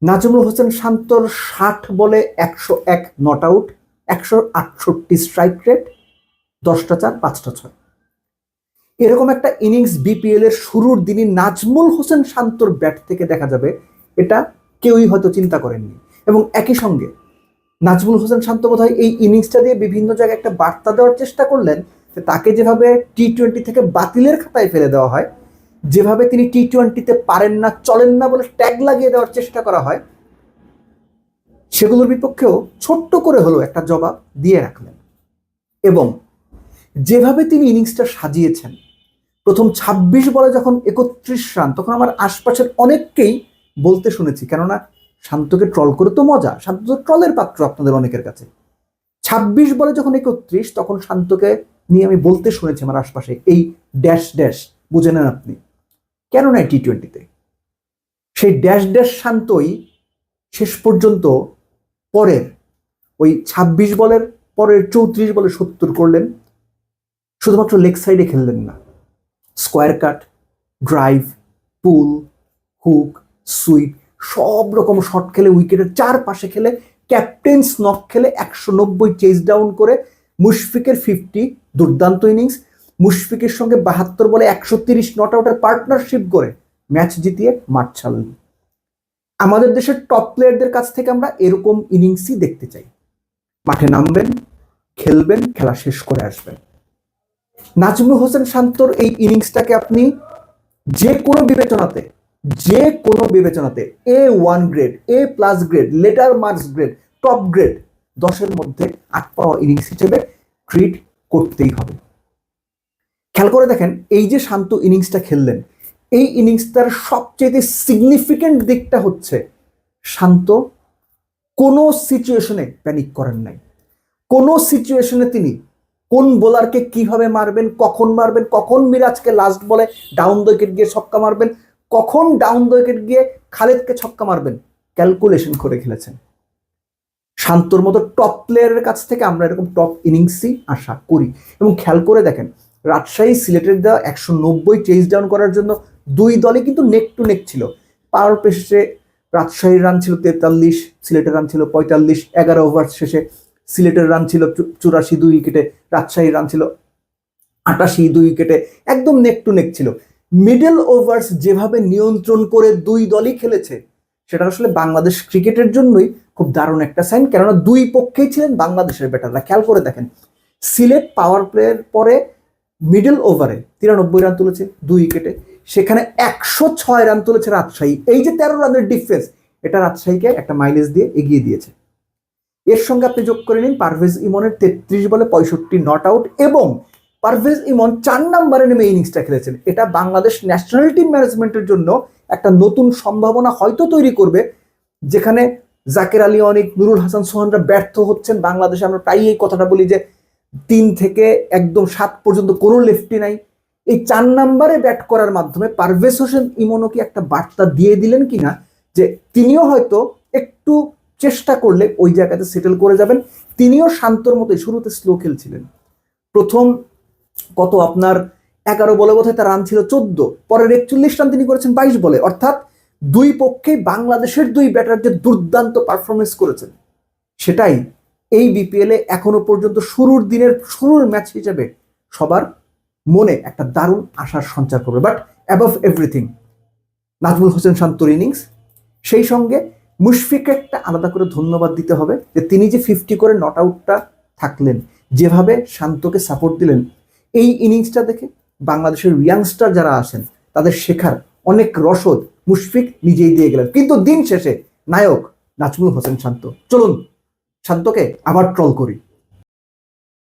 নাজমুল হোসেন শান্তর 60 বলে 101 not out, 168 strike rate, 10টা 4 5টা 6। এরকম একটা ইনিংস বিপিএল এর শুরুর দিনই নাজমুল হোসেন শান্তর ব্যাট থেকে দেখা যাবে, এটা কেউই হয়তো চিন্তা করেননি। এবং একই সঙ্গে নাজমুল হোসেন শান্ত বোধহয় এই ইনিংসটা দিয়ে বিভিন্ন জায়গায় একটা বার্তা দেওয়ার চেষ্টা করলেন যে তাকে যেভাবে টি-20 থেকে বাতিলের খাতায় ফেলে দেওয়া হয়, যেভাবে তিনি টি-20তে পারেন না চলেন না বলে ট্যাগ লাগিয়ে দেওয়ার চেষ্টা করা হয়, সেগুলোর বিপক্ষেও ছোট্ট করে হলো একটা জবাব দিয়ে রাখলেন। এবং যেভাবে তিনি ইনিংসটা সাজিয়েছেন, প্রথম 26 বলে যখন 31 রান, তখন আমার আশপাশের অনেককেই বলতে শুনেছি, কেননা শান্তকে ট্রল করে তো মজা, শান্ত তো ট্রলের পাত্র আপনাদের অনেকের কাছে। 26 বলে যখন 31, তখন শান্তকে নিয়ে আমি বলতে শুনেছি আমার আশপাশে, এই ড্যাশ ড্যাশ বুঝে নেন আপনি, কেন নয় টি-20তে। সেই ড্যাশ ড্যাশ শান্তই শেষ পর্যন্ত পরের ওই 26 বলের পরের 34 বলে 70 করলেন। শুধুমাত্র লেগ সাইডে খেললেন না, স্কোয়ার কাট, ড্রাইভ, পুল, হুক, সুইপ, সব রকম শট খেলে, উইকেটের চারপাশে খেলে, ক্যাপ্টেন্স নক খেলে 190 চেজ ডাউন করে, মুশফিকের 50 দুর্দান্ত ইনিংস, মুশফিকের সঙ্গে 72 বলে 130 নট আউটের পার্টনারশিপ করে ম্যাচ জিতিয়ে মাঠ ছাড়লেন। আমাদের দেশের টপ প্লেয়ারদের কাছ থেকে আমরা এরকম ইনিংসই দেখতে চাই। মাঠে নামবেন, খেলবেন, খেলা শেষ করে আসবেন। নাজমুল হোসেন শান্তর এই ইনিংসটাকে আপনি যে কোনো বিবেচনাতে A1 grade, A+ grade, letter marks grade, top grade 10-এর মধ্যে 8 পাওয়া ইনিংস হিসেবে ট্রিট করতেই হবে। খেয়াল করে দেখেন, এই যে শান্ত ইনিংসটা খেললেন, এই ইনিংসটার সবচেয়ে সিগনিফিকেন্ট দিকটা হচ্ছে শান্ত কোনো সিচুয়েশনে প্যানিক করেন নাই। কোনো সিচুয়েশনে তিনি কোন বোলারকে কিভাবে মারবেন, কখন মিরাজকে লাস্ট বলে ডাউন দ্য উইকেট গিয়ে ছক্কা মারবেন, কখন ডাউন দ্য উইকেট গিয়ে খালেদকে ছক্কা মারবেন, ক্যালকুলেশন করে খেলেছেন। শান্তর মতো টপ প্লেয়ারের কাছ থেকে আমরা এরকম টপ ইনিংসই আশা করি। এবং খেয়াল করে দেখেন, রাজশাহী সিলেটের দেওয়া 190 চেজ ডাউন করার জন্য দুই দলই কিন্তু নেক টু নেক ছিল। পাওয়ার প্লে শেষে রাজশাহীর রান ছিল 43, সিলেটের রান ছিল 45, 11 ওভার শেষে সিলেটের রান ছিল 84 2 উইকেটে, রাজশাহীর রান ছিল 88 2 উইকেটে, একদম নেক টু নেক ছিল। মিডল ওভার্স যেভাবে নিয়ন্ত্রণ করে দুই দলই খেলেছে, সেটা আসলে বাংলাদেশ ক্রিকেটের জন্যই খুব দারুণ একটা সাইন, কেননা দুই পক্ষেই ছিলেন বাংলাদেশের ব্যাটাররা। খেয়াল করে দেখেন, সিলেট পাওয়ার প্লের পরে মিডল ওভারে 93 রান তুলেছে 2 উইকেটে, সেখানে 106 রান তুলেছে রাজশাহী। এই যে 13 রানের ডিফারেন্স, এটা রাজশাহীকে একটা মাইলেজ দিয়ে এগিয়ে দিয়েছে। এর সঙ্গে আপনি যোগ করে নিন পারভেজ ইমনের 33 বলে 65 নট আউট, এবং পারভেজ ইমন 4 নম্বরে নেমে ইনিংসটা খেলেছেন। এটা বাংলাদেশ ন্যাশনাল টিম ম্যানেজমেন্টের জন্য একটা নতুন সম্ভাবনা হয়তো তৈরি করবে, যেখানে জাকের আলী অনিক, নুরুল হাসান সোহানরা ব্যর্থ হচ্ছেন। বাংলাদেশে আমরা প্রায় এই কথাটা বলি যে 3 থেকে একদম 7 পর্যন্ত কোনো লেফটি নাই। এই 4 নম্বরে ব্যাট করার মাধ্যমে পারভেজ হোসেন ইমনও কি একটা বার্তা দিয়ে দিলেন কিনা যে তিনিও হয়তো একটু চেষ্টা করলে ওই জায়গাতে সেটেল করে যাবেন। তিনিও শান্তর মতোই শুরুতে স্লো খেলছিলেন। প্রথম কত আপনার 11 বলে বোধহয় তার রান ছিল 14, পরের 41 রান তিনি করেছেন 22 বলে। অর্থাৎ দুই পক্ষেই বাংলাদেশের দুই ব্যাটার যে দুর্দান্ত পারফরমেন্স করেছেন, সেটাই এই বিপিএলে এখনো পর্যন্ত শুরুর ম্যাচ হিসেবে সবার মনে একটা দারুণ আশার সঞ্চার করবে। But above everything Nazmul Hossain শান্তর ইনিংস, সেই সঙ্গে মুশফিককে একটা আলাদা করে ধন্যবাদ দিতে হবে যে তিনি যে 50 করে নট আউটটা থাকলেন, যেভাবে শান্তকে সাপোর্ট দিলেন, এই ইনিংসটা দেখে বাংলাদেশের ইয়াংস্টার যারা আছেন তাদের শেখার অনেক রসদ মুশফিক নিজেই দিয়ে গেলেন। কিন্তু দিন শেষে নায়ক নাজমুল হোসেন শান্ত। চলুন শান্তকে আবার ট্রল করি।